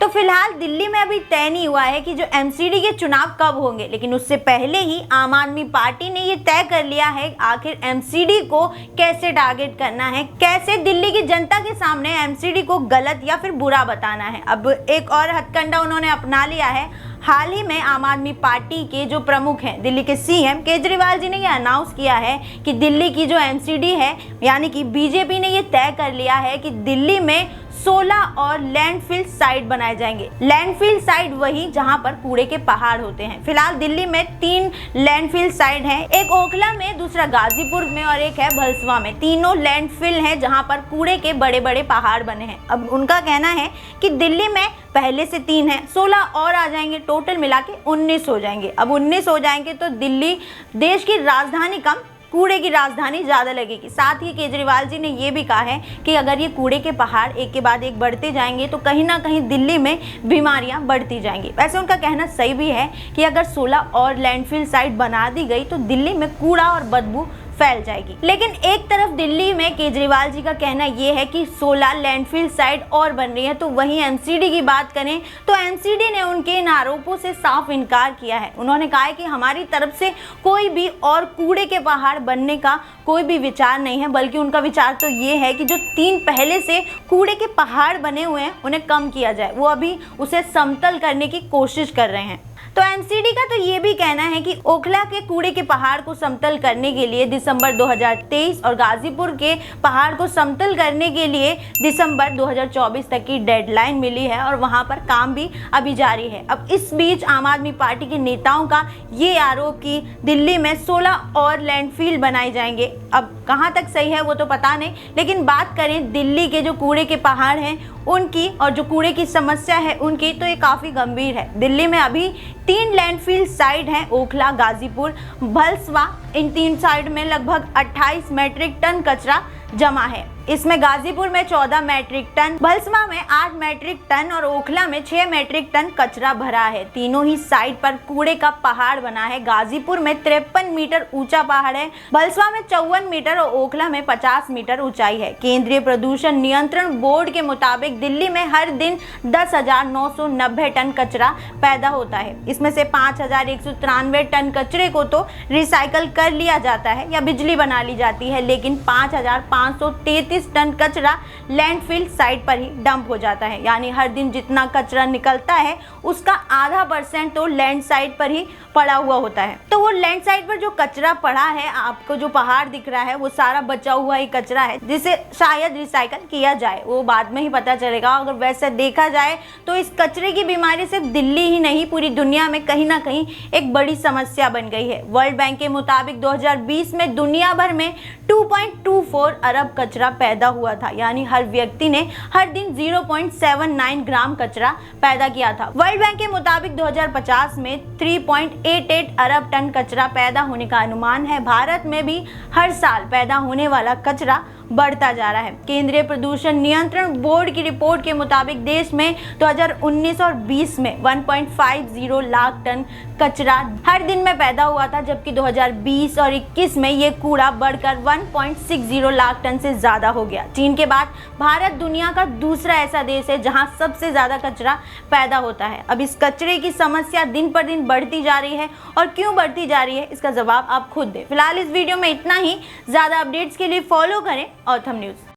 तो फिलहाल दिल्ली में अभी तय नहीं हुआ है कि जो एमसीडी के चुनाव कब होंगे, लेकिन उससे पहले ही आम आदमी पार्टी ने ये तय कर लिया है आखिर एमसीडी को कैसे टारगेट करना है, कैसे दिल्ली की जनता के सामने एमसीडी को गलत या फिर बुरा बताना है। अब एक और हथकंडा उन्होंने अपना लिया है। हाल ही में आम आदमी पार्टी के जो प्रमुख हैं, दिल्ली के सीएम केजरीवाल जी ने ये अनाउंस किया है कि दिल्ली की जो एमसीडी है, यानी कि बीजेपी ने ये तय कर लिया है कि दिल्ली में 16 और लैंडफिल साइट बनाए जाएंगे। लैंडफिल साइट वही जहां पर कूड़े के पहाड़ होते हैं। फिलहाल दिल्ली में 3 लैंडफिल साइट हैं, एक ओखला में, दूसरा गाजीपुर में और एक है भलसवा में। तीनों लैंडफिल हैं जहां पर कूड़े के बड़े बड़े पहाड़ बने हैं। अब उनका कहना है कि दिल्ली में पहले से 3 हैं, 16 और आ जाएंगे, टोटल मिला के 19 हो जाएंगे। अब 19 हो जाएंगे तो दिल्ली देश की राजधानी कम, कूड़े की राजधानी ज़्यादा लगेगी। साथ ही केजरीवाल जी ने ये भी कहा है कि अगर ये कूड़े के पहाड़ एक के बाद एक बढ़ते जाएंगे तो कहीं ना कहीं दिल्ली में बीमारियां बढ़ती जाएंगी। वैसे उनका कहना सही भी है कि अगर 16 और लैंडफिल साइट बना दी गई तो दिल्ली में कूड़ा और बदबू फैल जाएगी। लेकिन एक तरफ दिल्ली में केजरीवाल जी का कहना यह है कि 16 लैंडफिल साइट और बन रही है, तो वहीं एमसीडी की बात करें तो एमसीडी ने उनके इन आरोपों से साफ इनकार किया है। उन्होंने कहा है कि हमारी तरफ से कोई भी और कूड़े के पहाड़ बनने का कोई भी विचार नहीं है, बल्कि उनका विचार तो ये है कि जो 3 पहले से कूड़े के पहाड़ बने हुए हैं उन्हें कम किया जाए। वो अभी उसे समतल करने की कोशिश कर रहे हैं। तो एमसीडी का तो ये भी कहना है कि ओखला के कूड़े के पहाड़ को समतल करने के लिए दिसंबर 2023 और गाजीपुर के पहाड़ को समतल करने के लिए दिसंबर 2024 तक की डेडलाइन मिली है और वहां पर काम भी अभी जारी है। अब इस बीच आम आदमी पार्टी के नेताओं का ये आरोप कि दिल्ली में 16 और लैंडफिल बनाए जाएंगे, अब कहां तक सही है वो तो पता नहीं, लेकिन बात करें दिल्ली के जो कूड़े के पहाड़ हैं उनकी और जो कूड़े की समस्या है उनकी, तो ये काफ़ी गंभीर है। दिल्ली में अभी 3 लैंडफिल साइट हैं, ओखला, गाजीपुर, भलसवा। इन 3 साइट में लगभग 28 मैट्रिक टन कचरा जमा है। इसमें गाजीपुर में 14 मैट्रिक टन, भलसवा में 8 मैट्रिक टन और ओखला में 6 मैट्रिक टन कचरा भरा है। तीनों ही साइट पर कूड़े का पहाड़ बना है। गाजीपुर में 53 मीटर ऊंचा पहाड़ है, भलसवा में 54 मीटर और ओखला में 50 मीटर ऊंचाई है। केंद्रीय प्रदूषण नियंत्रण बोर्ड के मुताबिक दिल्ली में हर दिन 10,990 टन कचरा पैदा होता है। इसमें से 5,193 टन कचरे को तो रिसाइकल कर लिया जाता है या बिजली बना ली जाती है, लेकिन 5,533 टन कचरा लैंडफिल साइट पर ही डंप हो जाता है। यानी हर दिन जितना कचरा निकलता है उसका आधा % तो लैंड साइट पर ही पड़ा हुआ होता है। तो वो लैंड साइट पर जो कचरा पड़ा है, आपको जो पहाड़ दिख रहा है, वो सारा बचा हुआ ही कचरा है जिसे शायद रिसाइकल किया जाए, वो बाद में ही पता चलेगा। अगर वैसे देखा जाए तो इस कचरे की बीमारी सिर्फ दिल्ली ही नहीं, पूरी दुनिया में कहीं ना कहीं एक बड़ी समस्या बन गई है। वर्ल्ड बैंक के मुताबिक 2020 में दुनिया भर में 2.24 अरब कचरा पैदा हुआ था, यानी हर व्यक्ति ने हर दिन 0.79 ग्राम कचरा पैदा किया था। वर्ल्ड बैंक के मुताबिक 2050 में 3.88 अरब टन कचरा पैदा होने का अनुमान है। भारत में भी हर साल पैदा होने वाला कचरा बढ़ता जा रहा है। केंद्रीय प्रदूषण नियंत्रण बोर्ड की रिपोर्ट के मुताबिक देश में 2019 और 20 में 1.50 लाख टन कचरा हर दिन में पैदा हुआ था, जबकि 2020 और 21 में ये कूड़ा बढ़कर 1.60 लाख टन से ज्यादा हो गया। चीन के बाद भारत दुनिया का दूसरा ऐसा देश है जहां सबसे ज्यादा कचरा पैदा होता है। अब इस कचरे की समस्या दिन पर दिन बढ़ती जा रही है और क्यों बढ़ती जा रही है इसका जवाब आप खुद दें। फिलहाल इस वीडियो में इतना ही। ज्यादा अपडेट्स के लिए फॉलो करें ऑथम न्यूज़।